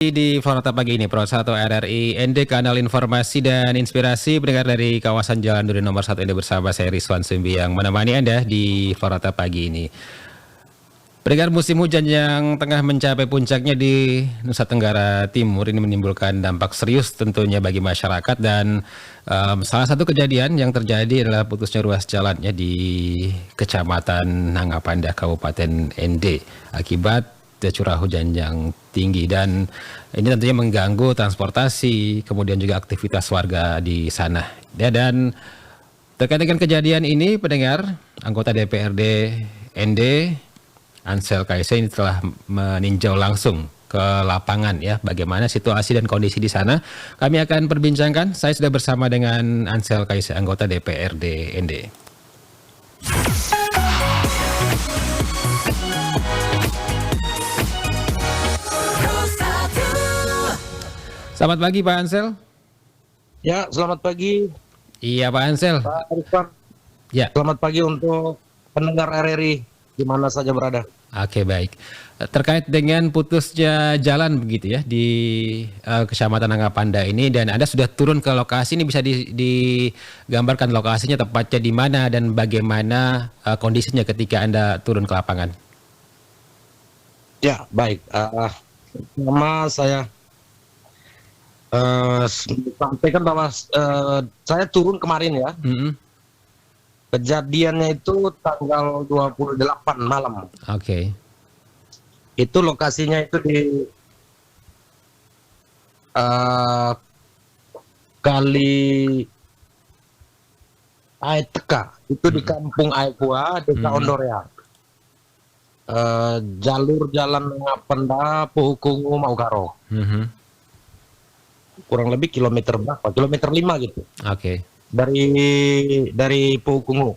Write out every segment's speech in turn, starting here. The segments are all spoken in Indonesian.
Di Forata Pagi ini, Pro 1 RRI ND, kanal informasi dan inspirasi pendengar dari kawasan Jalan Duri nomor 1 ND bersama saya Rizwan Sumbi yang menemani Anda di Forata Pagi ini. Pendengar, musim hujan yang tengah mencapai puncaknya di Nusa Tenggara Timur ini menimbulkan dampak serius tentunya bagi masyarakat dan salah satu kejadian yang terjadi adalah putusnya ruas jalannya di Kecamatan Nangapanda, Kabupaten ND akibat curah hujan yang tinggi dan ini tentunya mengganggu transportasi kemudian juga aktivitas warga di sana. Ya, dan terkait dengan kejadian ini, pendengar, anggota DPRD ND Ansel Kaise ini telah meninjau langsung ke lapangan ya, bagaimana situasi dan kondisi di sana. Kami akan perbincangkan. Saya sudah bersama dengan Ansel Kaise, anggota DPRD ND. Selamat pagi Pak Ansel. Ya, selamat pagi. Iya Pak Ansel. Pak Rizwan. Ya. Selamat pagi untuk pendengar RRI di mana saja berada. Oke, baik. Terkait dengan putusnya jalan begitu ya di Kecamatan Nangapanda ini, dan Anda sudah turun ke lokasi, ini bisa digambarkan lokasinya tepatnya di mana dan bagaimana kondisinya ketika Anda turun ke lapangan? Ya, baik. Pertama saya sampaikan bahwa saya turun kemarin ya. Kejadiannya itu tanggal 28 malam. Oke. Itu lokasinya itu di Kali Aeteka. Itu di Kampung Aekua, Desa Ondorea. Jalur jalan Nangapanda, Puhukungu, Maukaro. Kurang lebih kilometer berapa? Kilometer 5 gitu. Oke. Dari Puhukungu.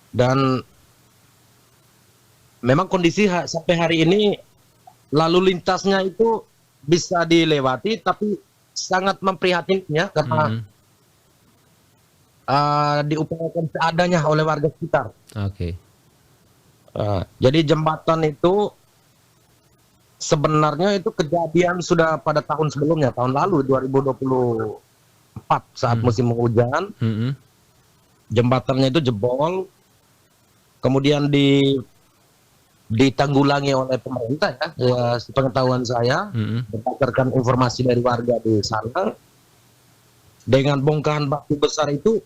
Dan memang kondisi sampai hari ini lalu lintasnya itu bisa dilewati, tapi sangat memprihatinkan karena diupayakan seadanya oleh warga sekitar. Oke. Jadi jembatan itu sebenarnya itu kejadian sudah pada tahun sebelumnya, tahun lalu 2024 saat musim hujan. Jembatannya itu jebol, kemudian ditanggulangi oleh pemerintah ya, sepengetahuan saya, berdasarkan informasi dari warga di sana, dengan bongkahan batu besar itu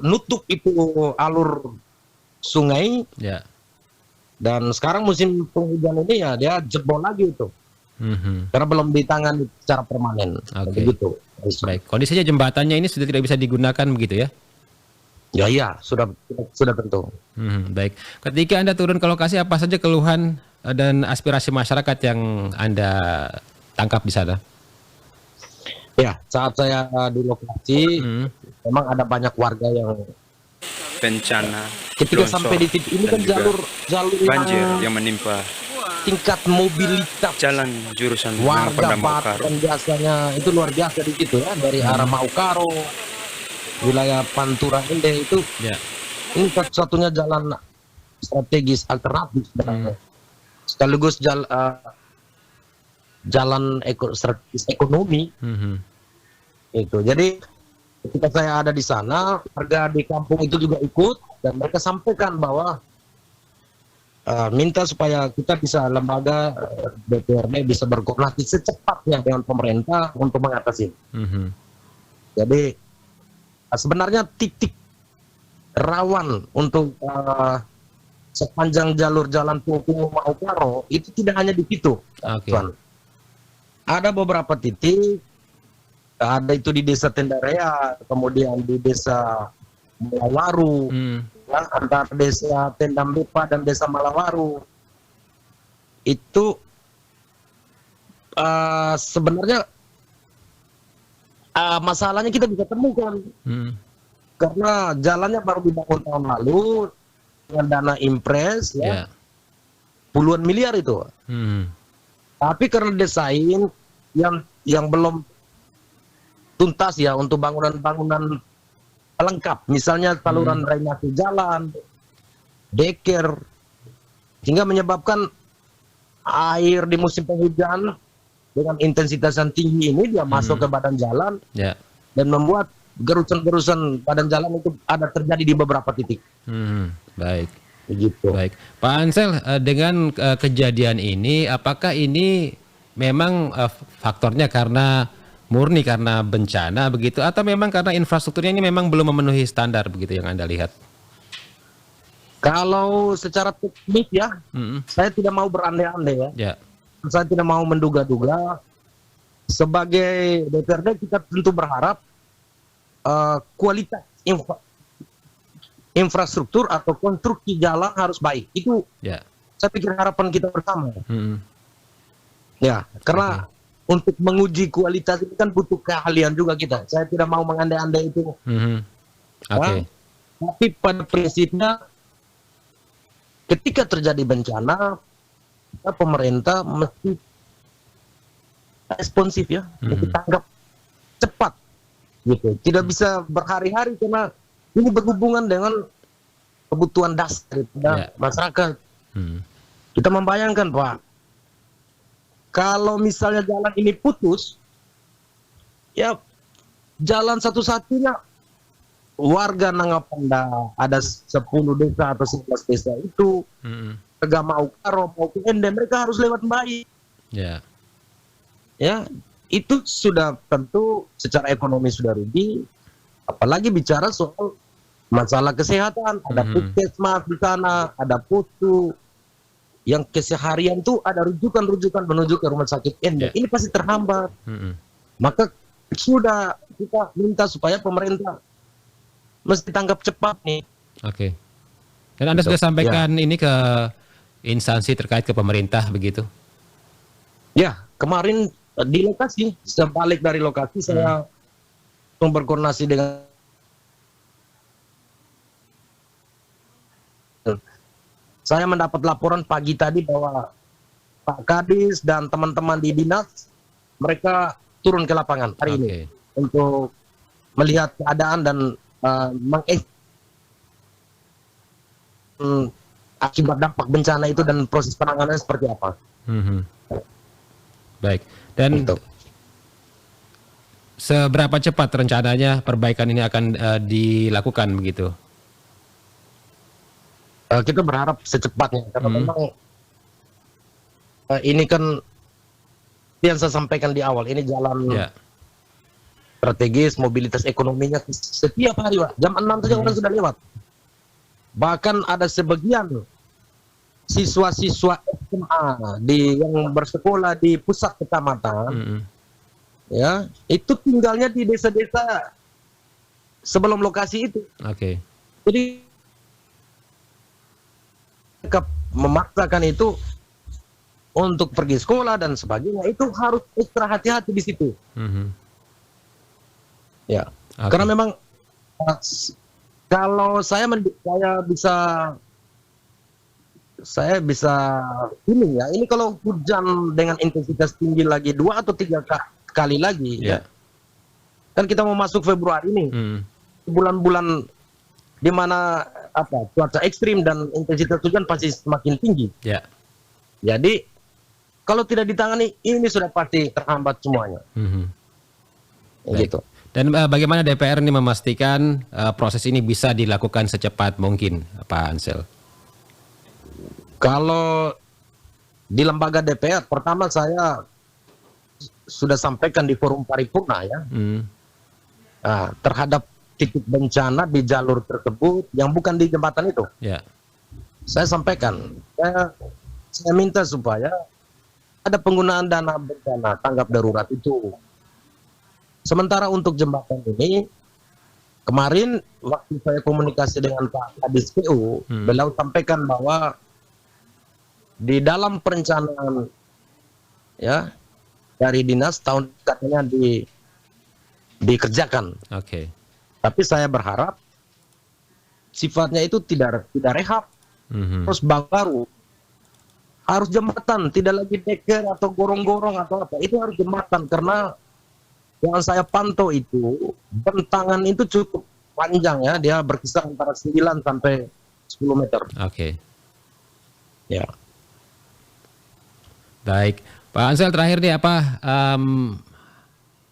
nutup itu alur sungai. Ya. Dan sekarang musim penghujan ini ya dia jebol lagi itu. Karena belum ditangani secara permanen. Begitu. Baik, kondisinya jembatannya ini sudah tidak bisa digunakan begitu ya? Ya, sudah tentu. Baik, ketika Anda turun ke lokasi, apa saja keluhan dan aspirasi masyarakat yang Anda tangkap di sana? Ya, saat saya di lokasi, memang ada banyak warga yang bencana ketika sampai di titik ini kan jalur banjir yang menimpa tingkat mobilitas jalan jurusan warga Maukaro. dan biasanya itu luar biasa di situ ya, dari arah Maukaro, wilayah Pantura Ende itu. Ini satu-satunya jalan strategis alternatif sekaligus jalan strategis ekonomi. Itu jadi ketika saya ada di sana, warga di kampung itu juga ikut dan mereka sampaikan bahwa minta supaya kita bisa lembaga DPRD bisa berkoordinasi secepatnya dengan pemerintah untuk mengatasi. Jadi sebenarnya titik rawan untuk sepanjang jalur jalan Puhukungu Maukaro itu tidak hanya di situ. Ada beberapa titik, ada itu di Desa Tendarea, kemudian di Desa Malawaru, ya, antara Desa Tendambepa dan Desa Malawaru. Itu sebenarnya masalahnya kita bisa temukan. Karena jalannya baru dibangun tahun lalu dengan dana impres ya, puluhan miliar itu. Tapi karena desain yang belum tuntas ya untuk bangunan-bangunan pelengkap, misalnya saluran drainase jalan, deker, sehingga menyebabkan air di musim penghujan dengan intensitas yang tinggi ini dia masuk ke badan jalan Ya. dan membuat gerusan-gerusan badan jalan itu ada terjadi di beberapa titik. Baik. Begitu. Baik, Pak Ansel, dengan kejadian ini, apakah ini memang faktornya karena murni karena bencana begitu, atau memang karena infrastrukturnya ini memang belum memenuhi standar begitu yang Anda lihat? Kalau secara teknis ya, saya tidak mau berandai-andai ya. Ya, Saya tidak mau menduga-duga. Sebagai DPRD kita tentu berharap kualitas infrastruktur atau konstruksi jalan harus baik. Itu ya. saya pikir harapan kita bersama. Mm-mm. Ya, karena untuk menguji kualitas itu kan butuh keahlian juga kita. Saya tidak mau mengandai-andai itu. Mhm. Oke. Tapi pada prinsipnya ketika terjadi bencana, pemerintah mesti responsif ya, mesti tanggap cepat gitu. Tidak bisa berhari-hari karena ini berhubungan dengan kebutuhan dasar masyarakat. Kita membayangkan Pak, kalau misalnya jalan ini putus, ya jalan satu-satunya warga Nangapanda ada 10 desa atau 11 desa itu Tegama Ukaro maupun Ende, mereka harus lewat baik. Ya. Ya, itu sudah tentu secara ekonomi sudah rugi. Apalagi bicara soal masalah kesehatan, ada puskesmas di sana, ada putu yang keseharian tuh ada rujukan-rujukan menuju ke rumah sakit Ende. Ini pasti terhambat. Maka sudah kita minta supaya pemerintah mesti tanggap cepat nih. Oke. Dan Anda sudah sampaikan ini ke instansi terkait ke pemerintah begitu? Ya, kemarin di lokasi, sebalik dari lokasi saya berkoordinasi dengan saya mendapat laporan pagi tadi bahwa Pak Kadis dan teman-teman di dinas mereka turun ke lapangan hari ini untuk melihat keadaan dan akibat dampak bencana itu dan proses penanganannya seperti apa. Baik. Dan seberapa cepat rencananya perbaikan ini akan dilakukan begitu? Kita berharap secepatnya karena memang ini kan yang saya sampaikan di awal, ini jalan strategis, mobilitas ekonominya setiap hari Pak, jam 6 saja orang sudah lewat. Bahkan ada sebagian siswa-siswa SMA yang bersekolah di pusat kecamatan, ya itu tinggalnya di desa-desa sebelum lokasi itu. Jadi mereka memaksakan itu untuk pergi sekolah dan sebagainya, itu harus ekstra hati-hati di situ. Ya, karena memang kalau saya bisa ini ya, ini kalau hujan dengan intensitas tinggi lagi 2 atau 3 kali lagi, ya. Kan kita mau masuk Februari ini, bulan-bulan di mana cuaca ekstrim dan intensitas hujan pasti semakin tinggi. Jadi kalau tidak ditangani ini sudah pasti terhambat semuanya. Gitu. Dan bagaimana DPR ini memastikan proses ini bisa dilakukan secepat mungkin, Pak Ansel? Kalau di lembaga DPR, pertama saya sudah sampaikan di forum paripurna ya, terhadap titik bencana di jalur tersebut yang bukan di jembatan itu. Saya sampaikan, saya minta supaya ada penggunaan dana bencana tanggap darurat itu. Sementara untuk jembatan ini, kemarin waktu saya komunikasi dengan Pak Kadis PU, beliau sampaikan bahwa di dalam perencanaan ya dari dinas tahun katanya dikerjakan. Tapi saya berharap sifatnya itu tidak rehab, terus bank baru, harus jembatan, tidak lagi deker atau gorong-gorong atau apa, itu harus jembatan karena yang saya pantau itu bentangan itu cukup panjang ya, dia berkisar antara 9 sampai 10 meter. Ya. Baik, Pak Ansel terakhir nih apa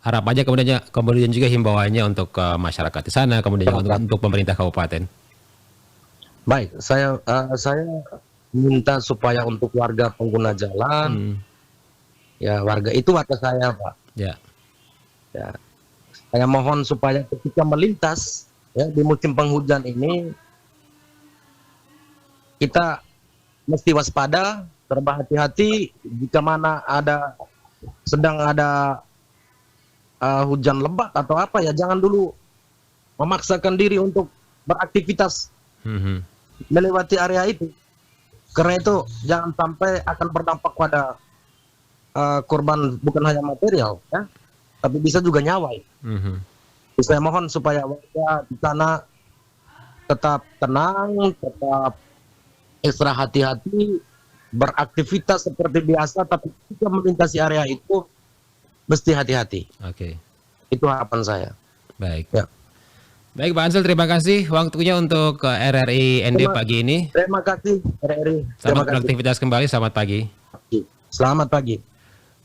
harap aja kemudian juga himbauannya untuk masyarakat di sana, kemudian juga untuk pemerintah kabupaten. Baik, saya minta supaya untuk warga pengguna jalan, ya warga itu warga saya, Pak. Ya. Ya, saya mohon supaya ketika melintas ya di musim penghujan ini kita mesti waspada, berhati-hati jika mana sedang ada hujan lebat atau apa ya, jangan dulu memaksakan diri untuk beraktivitas melewati area itu, karena itu jangan sampai akan berdampak pada korban bukan hanya material ya, tapi bisa juga nyawa. Saya mohon supaya warga di sana tetap tenang, tetap ekstra hati-hati, beraktivitas seperti biasa, tapi ketika melintasi area itu mesti hati-hati. Oke. Itu harapan saya. Baik. Ya. Baik Pak Ansel, terima kasih waktunya untuk RRI ND pagi ini. Terima kasih RRI. Selamat beraktivitas kembali, selamat pagi. Selamat pagi.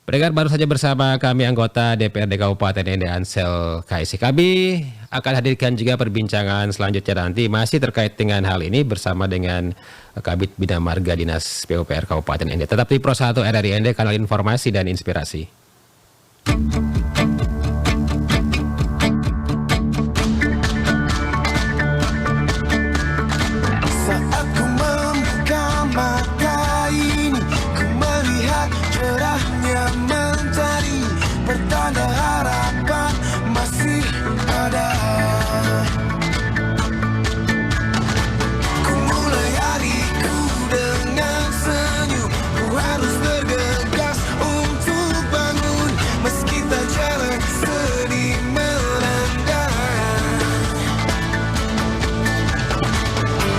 Pendengar, baru saja bersama kami anggota DPRD Kabupaten ND Ansel KSI. Kami akan hadirkan juga perbincangan selanjutnya nanti masih terkait dengan hal ini bersama dengan Kabid Bina Marga Dinas PUPR Kabupaten ND. Tetap di Pro 1 RRI ND, kanal informasi dan inspirasi. Saat ku membuka mata ini, ku melihat cerahnya mentari, pertanda harapan masih ada. Ku mulai hariku dengan senyum, ku harus bergegas untuk bangun, meski tak jalan sedih melanda.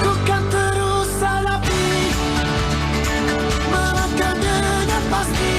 Ku kan terus hadapi, melangkah dengan pasti,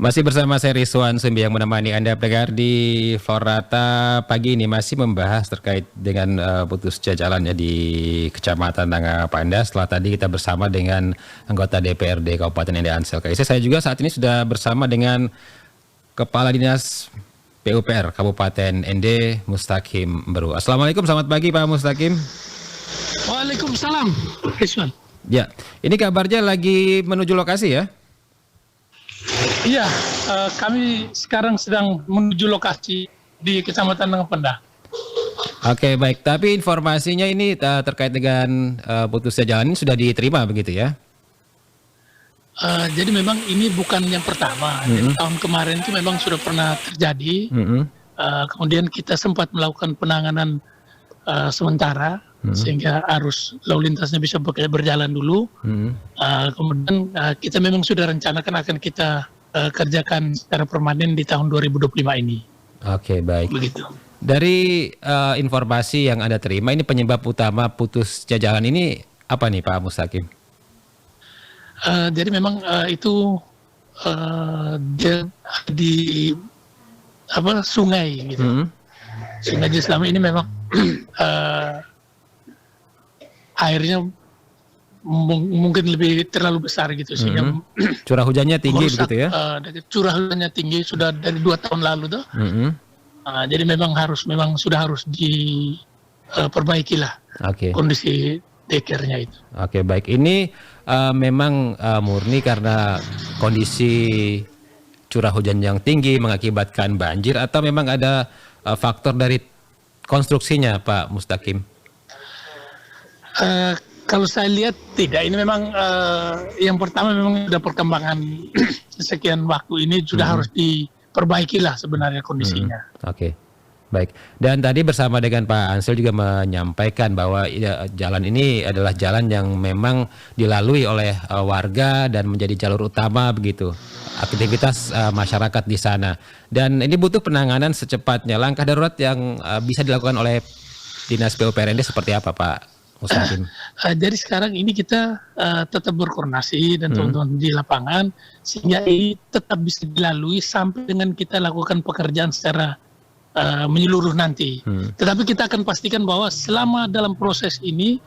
Masih bersama saya Rizwan Sumbi yang menemani Anda pendengar di Forata pagi ini masih membahas terkait dengan putusnya jalannya di Kecamatan Nangapanda. Setelah tadi kita bersama dengan anggota DPRD Kabupaten Ende Ansel KIC. Saya juga saat ini sudah bersama dengan Kepala Dinas PUPR Kabupaten Ende Mustaqim Beru. Assalamualaikum, selamat pagi Pak Mustaqim. Waalaikumsalam, Rizwan. Ya, ini kabarnya lagi menuju lokasi ya? Iya, kami sekarang sedang menuju lokasi di Kecamatan Nangapanda. Oke, baik. Tapi informasinya ini terkait dengan putusnya jalan ini sudah diterima begitu ya? Jadi memang ini bukan yang pertama. Jadi tahun kemarin itu memang sudah pernah terjadi. Kemudian kita sempat melakukan penanganan sementara sehingga arus lalu lintasnya bisa berjalan dulu. Kemudian kita memang sudah rencanakan akan kita kerjakan secara permanen di tahun 2025 ini. Oke, baik. Begitu. Dari informasi yang Anda terima, ini penyebab utama putusnya jalan ini apa nih Pak Mustaqim? Jadi memang itu dia di sungai gitu. Sungai di selama ini memang airnya mungkin lebih terlalu besar gitu sehingga curah hujannya tinggi merusak, begitu ya? Curah hujannya tinggi sudah dari 2 tahun lalu tuh. Jadi memang sudah harus diperbaiki lah kondisi dekernya itu. Oke, baik. Ini memang murni karena kondisi curah hujan yang tinggi mengakibatkan banjir atau memang ada faktor dari konstruksinya Pak Mustaqim? Kalau saya lihat tidak, ini memang yang pertama memang sudah perkembangan sekian waktu ini sudah harus diperbaiki lah sebenarnya kondisinya. Oke, baik. Dan tadi bersama dengan Pak Ansel juga menyampaikan bahwa jalan ini adalah jalan yang memang dilalui oleh warga dan menjadi jalur utama begitu aktivitas masyarakat di sana. Dan ini butuh penanganan secepatnya. Langkah darurat yang bisa dilakukan oleh Dinas PUPR Ende seperti apa Pak Mustaqim? Jadi sekarang ini kita tetap berkoordinasi dan teman-teman di lapangan sehingga ini tetap bisa dilalui sampai dengan kita lakukan pekerjaan secara menyeluruh nanti. Tetapi kita akan pastikan bahwa selama dalam proses ini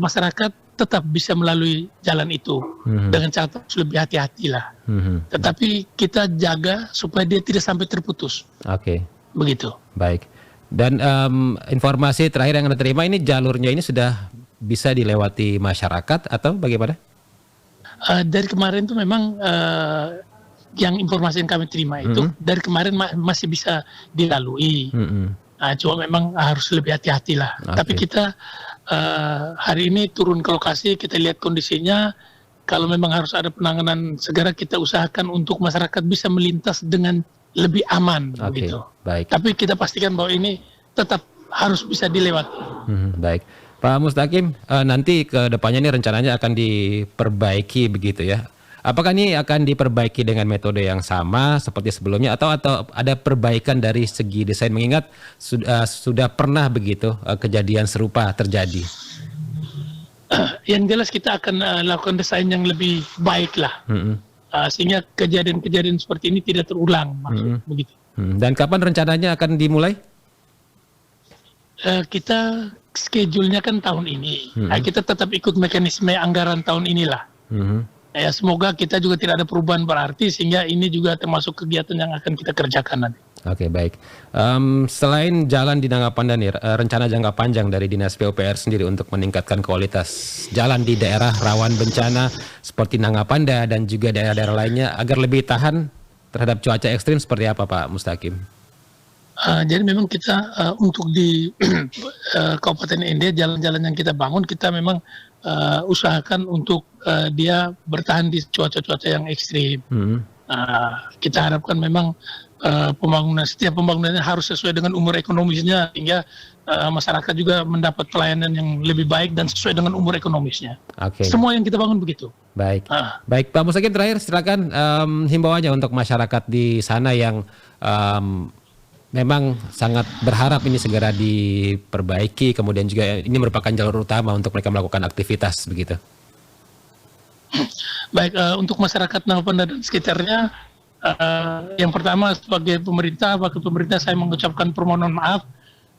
masyarakat tetap bisa melalui jalan itu dengan catatan lebih hati-hati lah. Tetapi kita jaga supaya dia tidak sampai terputus. Oke. Begitu. Baik. Dan informasi terakhir yang Anda terima ini jalurnya ini sudah bisa dilewati masyarakat atau bagaimana? Dari kemarin itu memang yang informasi yang kami terima itu dari kemarin masih bisa dilalui. Cuma memang harus lebih hati-hati lah. Tapi kita hari ini turun ke lokasi, kita lihat kondisinya. Kalau memang harus ada penanganan segera kita usahakan untuk masyarakat bisa melintas dengan lebih aman gitu. Baik. Tapi kita pastikan bahwa ini tetap harus bisa dilewati. Baik. Pak Mustaqim, nanti ke depannya ini rencananya akan diperbaiki begitu ya. Apakah ini akan diperbaiki dengan metode yang sama seperti sebelumnya atau ada perbaikan dari segi desain mengingat sudah pernah begitu kejadian serupa terjadi? Yang jelas kita akan lakukan desain yang lebih baik lah. Sehingga kejadian-kejadian seperti ini tidak terulang, begitu. Dan kapan rencananya akan dimulai? Kita schedule-nya kan tahun ini. Kita tetap ikut mekanisme anggaran tahun inilah. Ya, semoga kita juga tidak ada perubahan berarti sehingga ini juga termasuk kegiatan yang akan kita kerjakan nanti. Oke, baik. Selain jalan di Nangapanda nih, rencana jangka panjang dari Dinas PUPR sendiri untuk meningkatkan kualitas jalan di daerah rawan bencana seperti Nangapanda dan juga daerah-daerah lainnya agar lebih tahan terhadap cuaca ekstrim seperti apa Pak Mustaqim? Jadi memang kita untuk di Kabupaten Ende jalan-jalan yang kita bangun kita memang usahakan untuk dia bertahan di cuaca-cuaca yang ekstrim. Kita harapkan memang setiap pembangunannya harus sesuai dengan umur ekonomisnya sehingga masyarakat juga mendapat pelayanan yang lebih baik dan sesuai dengan umur ekonomisnya. Semua yang kita bangun begitu. Baik. Baik Pak Mustaqim, terakhir silakan himbauannya untuk masyarakat di sana yang memang sangat berharap ini segera diperbaiki, kemudian juga ini merupakan jalur utama untuk mereka melakukan aktivitas begitu. Baik, untuk masyarakat Nangapanda dan sekitarnya Yang pertama sebagai pemerintah, wakil pemerintah saya mengucapkan permohonan maaf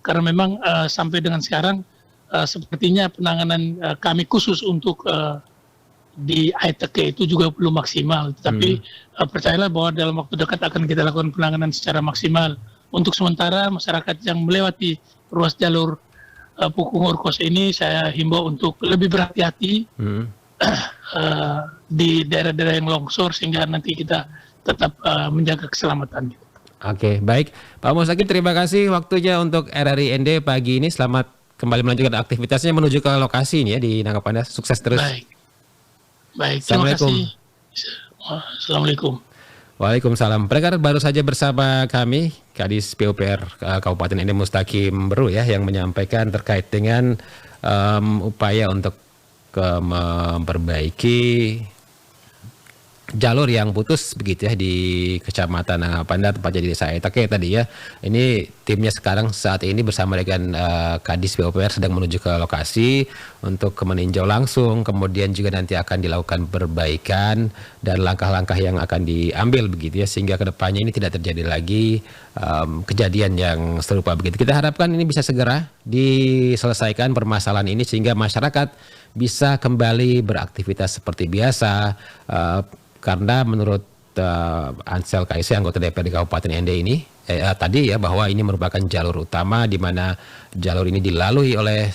karena memang sampai dengan sekarang sepertinya penanganan kami khusus untuk di ITK itu juga belum maksimal. Tapi percayalah bahwa dalam waktu dekat akan kita lakukan penanganan secara maksimal. Untuk sementara masyarakat yang melewati ruas jalur Pukung Orkos ini saya himbau untuk lebih berhati-hati di daerah-daerah yang longsor sehingga nanti kita tetap menjaga keselamatan. Oke, baik. Pak Mustaqim, terima kasih waktunya untuk RRI ND pagi ini. Selamat kembali melanjutkan aktivitasnya menuju ke lokasi ini ya di Nangka Pandas. Sukses terus. Baik, terima kasih. Assalamualaikum. Waalaikumsalam. Pendengar, baru saja bersama kami Kadis PUPR Kabupaten ND Mustaqim Beru ya yang menyampaikan terkait dengan upaya untuk memperbaiki jalur yang putus begitu ya di Kecamatan Nangapanda tepatnya di Desa Etake tadi ya. Ini timnya sekarang saat ini bersama dengan Kadis PUPR sedang menuju ke lokasi untuk meninjau langsung, kemudian juga nanti akan dilakukan perbaikan dan langkah-langkah yang akan diambil begitu ya sehingga kedepannya ini tidak terjadi lagi kejadian yang serupa begitu. Kita harapkan ini bisa segera diselesaikan permasalahan ini sehingga masyarakat bisa kembali beraktivitas seperti biasa. Karena menurut Ansel KIC anggota DPRD Kabupaten ND ini tadi ya bahwa ini merupakan jalur utama di mana jalur ini dilalui oleh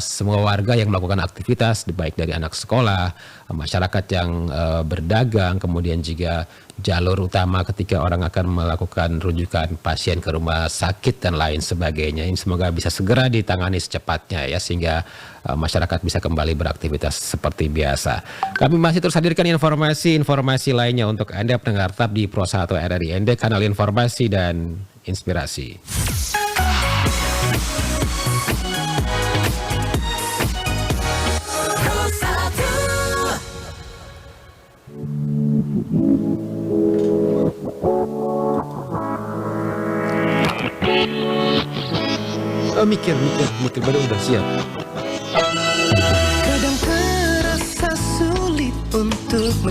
semua warga yang melakukan aktivitas baik dari anak sekolah, masyarakat yang berdagang, kemudian juga jalur utama ketika orang akan melakukan rujukan pasien ke rumah sakit dan lain sebagainya. Ini semoga bisa segera ditangani secepatnya ya sehingga masyarakat bisa kembali beraktivitas seperti biasa. Kami masih terus hadirkan informasi-informasi lainnya untuk Anda pendengar tetap di Pro 1 RRI ND, kanal informasi dan inspirasi. Mikir baru udah siap.